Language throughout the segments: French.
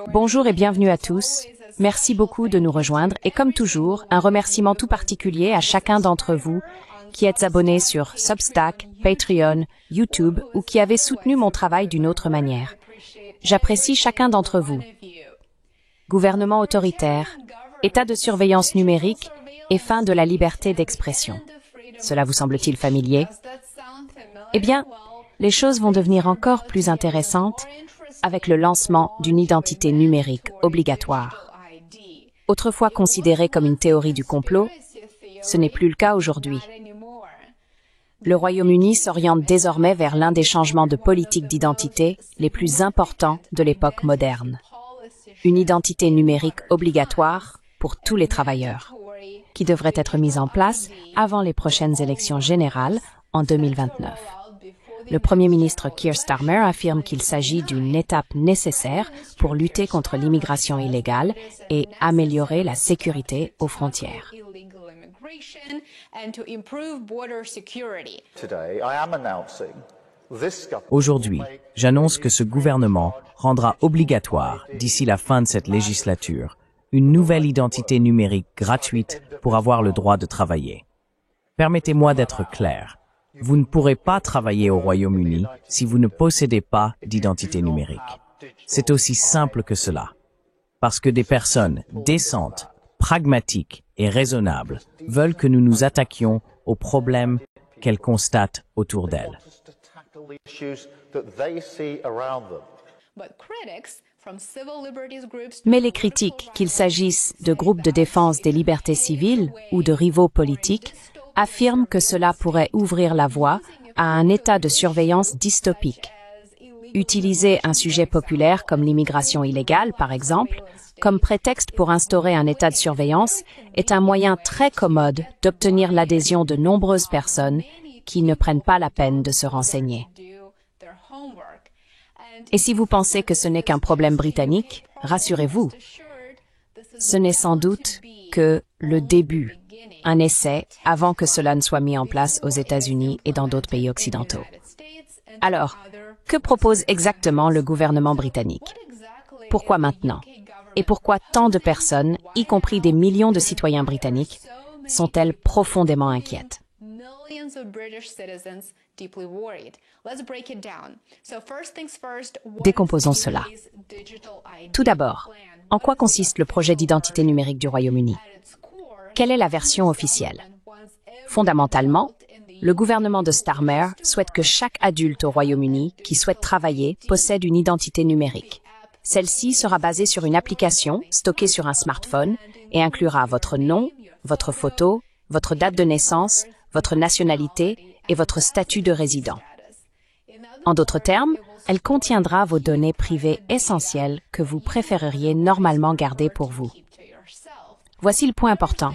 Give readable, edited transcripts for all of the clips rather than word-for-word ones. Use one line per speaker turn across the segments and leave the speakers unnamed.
Bonjour et bienvenue à tous. Merci beaucoup de nous rejoindre et comme toujours, un remerciement tout particulier à chacun d'entre vous qui êtes abonnés sur Substack, Patreon, YouTube ou qui avez soutenu mon travail d'une autre manière. J'apprécie chacun d'entre vous. Gouvernement autoritaire, état de surveillance numérique et fin de la liberté d'expression. Cela vous semble-t-il familier? Eh bien, les choses vont devenir encore plus intéressantes avec le lancement d'une identité numérique obligatoire. Autrefois considérée comme une théorie du complot, ce n'est plus le cas aujourd'hui. Le Royaume-Uni s'oriente désormais vers l'un des changements de politique d'identité les plus importants de l'époque moderne. Une identité numérique obligatoire pour tous les travailleurs, qui devrait être mise en place avant les prochaines élections générales en 2029. Le Premier ministre Keir Starmer affirme qu'il s'agit d'une étape nécessaire pour lutter contre l'immigration illégale et améliorer la sécurité aux frontières.
Aujourd'hui, j'annonce que ce gouvernement rendra obligatoire, d'ici la fin de cette législature, une nouvelle identité numérique gratuite pour avoir le droit de travailler. Permettez-moi d'être clair. Vous ne pourrez pas travailler au Royaume-Uni si vous ne possédez pas d'identité numérique. C'est aussi simple que cela. Parce que des personnes décentes, pragmatiques et raisonnables veulent que nous nous attaquions aux problèmes qu'elles constatent autour d'elles.
Mais les critiques, qu'il s'agisse de groupes de défense des libertés civiles ou de rivaux politiques, affirment que cela pourrait ouvrir la voie à un état de surveillance dystopique. Utiliser un sujet populaire comme l'immigration illégale, par exemple, comme prétexte pour instaurer un état de surveillance est un moyen très commode d'obtenir l'adhésion de nombreuses personnes qui ne prennent pas la peine de se renseigner. Et si vous pensez que ce n'est qu'un problème britannique, rassurez-vous, ce n'est sans doute que le début, un essai avant que cela ne soit mis en place aux États-Unis et dans d'autres pays occidentaux. Alors, que propose exactement le gouvernement britannique? Pourquoi maintenant? Et pourquoi tant de personnes, y compris des millions de citoyens britanniques, sont-elles profondément inquiètes? Décomposons cela. Tout d'abord, en quoi consiste le projet d'identité numérique du Royaume-Uni? Quelle est la version officielle? Fondamentalement, le gouvernement de Starmer souhaite que chaque adulte au Royaume-Uni qui souhaite travailler possède une identité numérique. Celle-ci sera basée sur une application stockée sur un smartphone et inclura votre nom, votre photo, votre date de naissance, votre nationalité et votre statut de résident. En d'autres termes, elle contiendra vos données privées essentielles que vous préféreriez normalement garder pour vous. Voici le point important.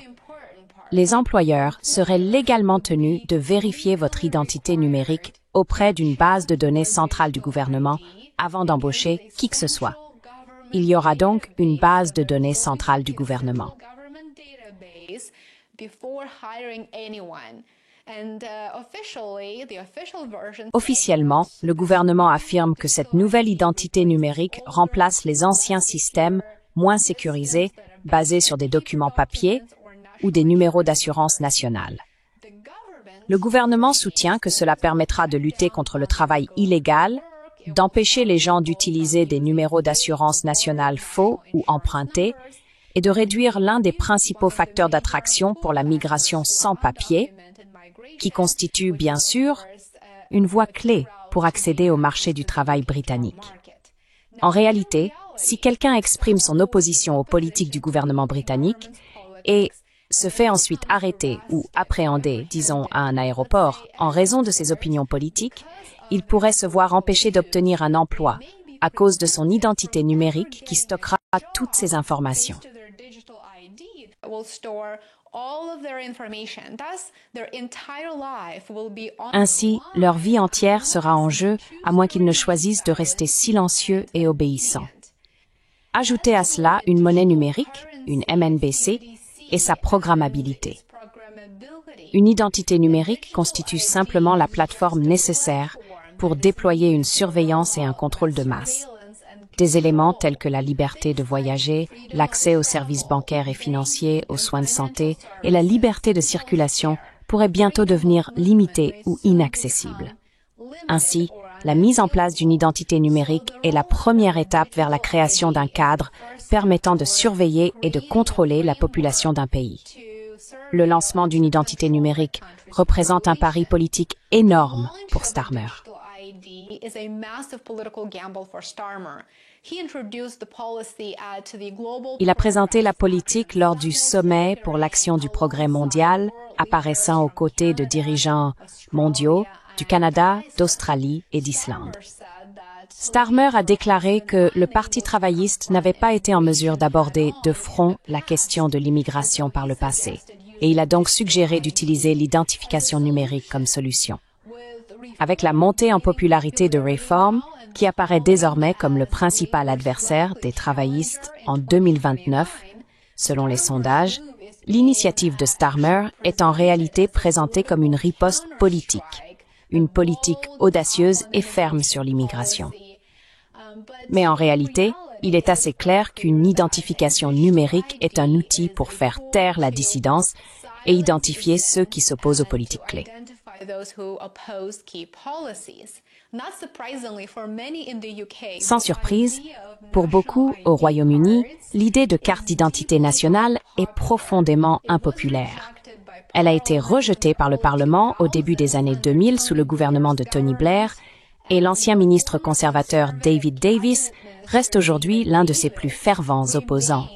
Les employeurs seraient légalement tenus de vérifier votre identité numérique auprès d'une base de données centrale du gouvernement avant d'embaucher qui que ce soit. Il y aura donc une base de données centrale du gouvernement. Officiellement, le gouvernement affirme que cette nouvelle identité numérique remplace les anciens systèmes moins sécurisés basés sur des documents papier ou des numéros d'assurance nationale. Le gouvernement soutient que cela permettra de lutter contre le travail illégal, d'empêcher les gens d'utiliser des numéros d'assurance nationale faux ou empruntés et de réduire l'un des principaux facteurs d'attraction pour la migration sans papier, qui constitue bien sûr une voie clé pour accéder au marché du travail britannique. En réalité, si quelqu'un exprime son opposition aux politiques du gouvernement britannique et se fait ensuite arrêter ou appréhender, disons, à un aéroport, en raison de ses opinions politiques, il pourrait se voir empêché d'obtenir un emploi à cause de son identité numérique qui stockera toutes ces informations. Ainsi, leur vie entière sera en jeu à moins qu'ils ne choisissent de rester silencieux et obéissants. Ajoutez à cela une monnaie numérique, une MNBC, et sa programmabilité. Une identité numérique constitue simplement la plateforme nécessaire pour déployer une surveillance et un contrôle de masse. Des éléments tels que la liberté de voyager, l'accès aux services bancaires et financiers, aux soins de santé et la liberté de circulation pourraient bientôt devenir limités ou inaccessibles. Ainsi, la mise en place d'une identité numérique est la première étape vers la création d'un cadre permettant de surveiller et de contrôler la population d'un pays. Le lancement d'une identité numérique représente un pari politique énorme pour Starmer. Il a présenté la politique lors du sommet pour l'action du progrès mondial, apparaissant aux côtés de dirigeants mondiaux du Canada, d'Australie et d'Islande. Starmer a déclaré que le Parti travailliste n'avait pas été en mesure d'aborder de front la question de l'immigration par le passé, et il a donc suggéré d'utiliser l'identification numérique comme solution. Avec la montée en popularité de Reform, qui apparaît désormais comme le principal adversaire des travaillistes en 2029, selon les sondages, l'initiative de Starmer est en réalité présentée comme une riposte politique, une politique audacieuse et ferme sur l'immigration. Mais en réalité, il est assez clair qu'une identification numérique est un outil pour faire taire la dissidence et identifier ceux qui s'opposent aux politiques clés. Sans surprise, pour beaucoup au Royaume-Uni, l'idée de carte d'identité nationale est profondément impopulaire. Elle a été rejetée par le Parlement au début des années 2000 sous le gouvernement de Tony Blair et l'ancien ministre conservateur David Davis reste aujourd'hui l'un de ses plus fervents opposants.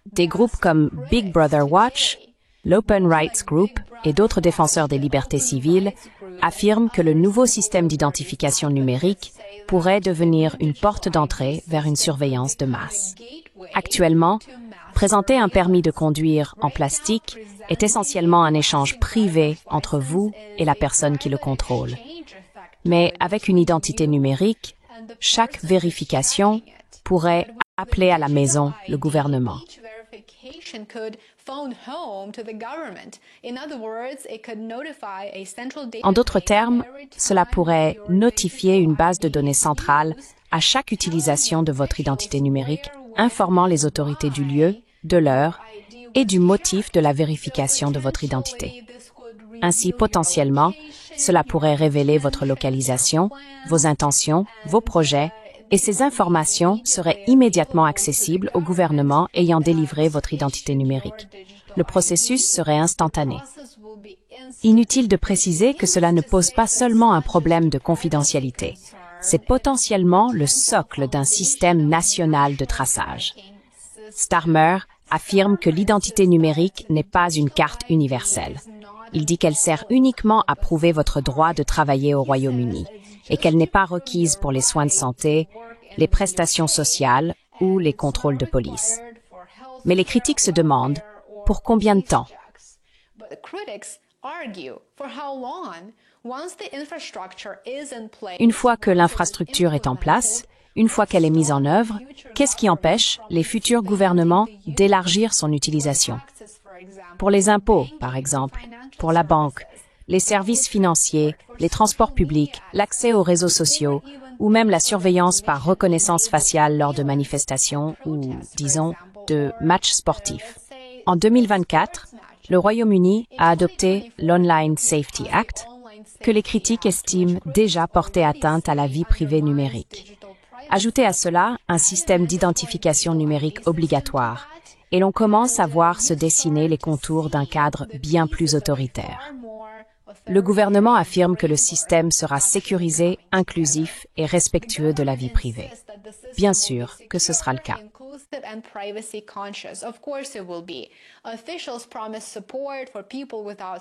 Des groupes comme Big Brother Watch, l'Open Rights Group et d'autres défenseurs des libertés civiles affirment que le nouveau système d'identification numérique pourrait devenir une porte d'entrée vers une surveillance de masse. Actuellement, présenter un permis de conduire en plastique est essentiellement un échange privé entre vous et la personne qui le contrôle. Mais avec une identité numérique, chaque vérification pourrait appeler à la maison le gouvernement. En d'autres termes, cela pourrait notifier une base de données centrale à chaque utilisation de votre identité numérique, informant les autorités du lieu, de l'heure et du motif de la vérification de votre identité. Ainsi, potentiellement, cela pourrait révéler votre localisation, vos intentions, vos projets, et ces informations seraient immédiatement accessibles au gouvernement ayant délivré votre identité numérique. Le processus serait instantané. Inutile de préciser que cela ne pose pas seulement un problème de confidentialité. C'est potentiellement le socle d'un système national de traçage. Starmer affirme que l'identité numérique n'est pas une carte universelle. Il dit qu'elle sert uniquement à prouver votre droit de travailler au Royaume-Uni et qu'elle n'est pas requise pour les soins de santé, les prestations sociales ou les contrôles de police. Mais les critiques se demandent pour combien de temps? Une fois que l'infrastructure est en place, une fois qu'elle est mise en œuvre, qu'est-ce qui empêche les futurs gouvernements d'élargir son utilisation? Pour les impôts, par exemple, pour la banque, les services financiers, les transports publics, l'accès aux réseaux sociaux, ou même la surveillance par reconnaissance faciale lors de manifestations ou, disons, de matchs sportifs. En 2024, le Royaume-Uni a adopté l'Online Safety Act, que les critiques estiment déjà porter atteinte à la vie privée numérique. Ajoutez à cela un système d'identification numérique obligatoire, et l'on commence à voir se dessiner les contours d'un cadre bien plus autoritaire. Le gouvernement affirme que le système sera sécurisé, inclusif et respectueux de la vie privée. Bien sûr que ce sera le cas.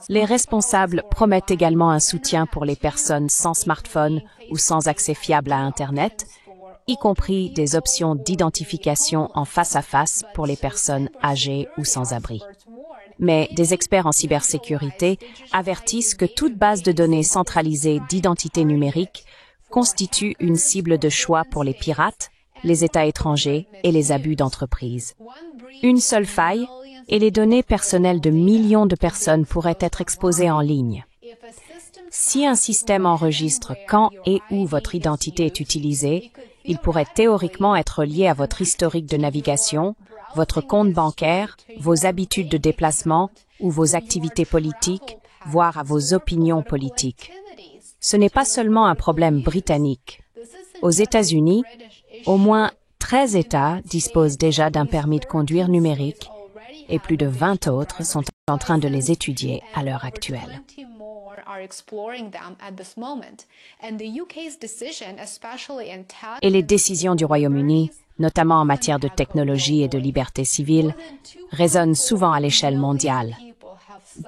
Les responsables promettent également un soutien pour les personnes sans smartphone ou sans accès fiable à Internet, y compris des options d'identification en face-à-face pour les personnes âgées ou sans abri. Mais des experts en cybersécurité avertissent que toute base de données centralisée d'identité numérique constitue une cible de choix pour les pirates, les États étrangers et les abus d'entreprises. Une seule faille, et les données personnelles de millions de personnes pourraient être exposées en ligne. Si un système enregistre quand et où votre identité est utilisée, il pourrait théoriquement être lié à votre historique de navigation, votre compte bancaire, vos habitudes de déplacement ou vos activités politiques, voire à vos opinions politiques. Ce n'est pas seulement un problème britannique. Aux États-Unis, au moins 13 États disposent déjà d'un permis de conduire numérique et plus de 20 autres sont en train de les étudier à l'heure actuelle. Et les décisions du Royaume-Uni, notamment en matière de technologie et de liberté civile, résonnent souvent à l'échelle mondiale.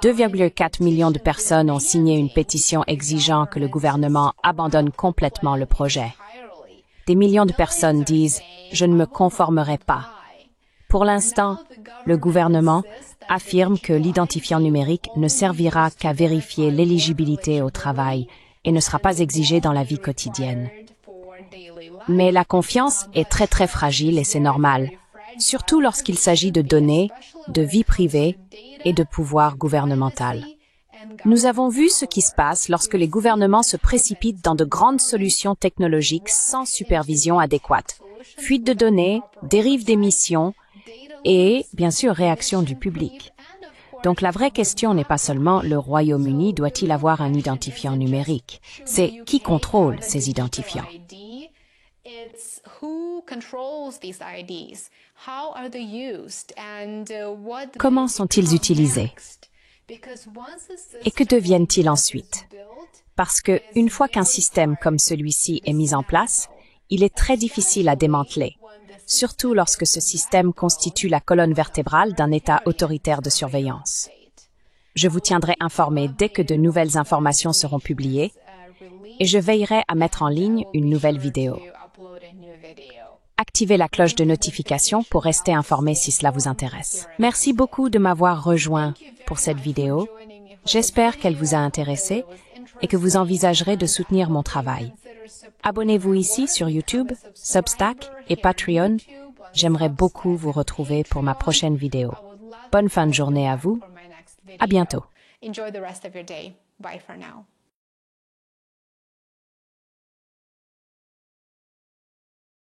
2,4 millions de personnes ont signé une pétition exigeant que le gouvernement abandonne complètement le projet. Des millions de personnes disent « Je ne me conformerai pas ». Pour l'instant, le gouvernement affirme que l'identifiant numérique ne servira qu'à vérifier l'éligibilité au travail et ne sera pas exigé dans la vie quotidienne. Mais la confiance est très fragile et c'est normal, surtout lorsqu'il s'agit de données, de vie privée et de pouvoir gouvernemental. Nous avons vu ce qui se passe lorsque les gouvernements se précipitent dans de grandes solutions technologiques sans supervision adéquate. Fuite de données, dérive des missions et, bien sûr, réaction du public. Donc la vraie question n'est pas seulement le Royaume-Uni doit-il avoir un identifiant numérique, c'est qui contrôle ces identifiants. Comment sont-ils utilisés? Et que deviennent-ils ensuite? Parce que, une fois qu'un système comme celui-ci est mis en place, il est très difficile à démanteler, surtout lorsque ce système constitue la colonne vertébrale d'un État autoritaire de surveillance. Je vous tiendrai informé dès que de nouvelles informations seront publiées et je veillerai à mettre en ligne une nouvelle vidéo. Activez la cloche de notification pour rester informé si cela vous intéresse. Merci beaucoup de m'avoir rejoint pour cette vidéo. J'espère qu'elle vous a intéressé et que vous envisagerez de soutenir mon travail. Abonnez-vous ici sur YouTube, Substack et Patreon. J'aimerais beaucoup vous retrouver pour ma prochaine vidéo. Bonne fin de journée à vous. À bientôt.
Enjoy the rest of your day. Bye for now.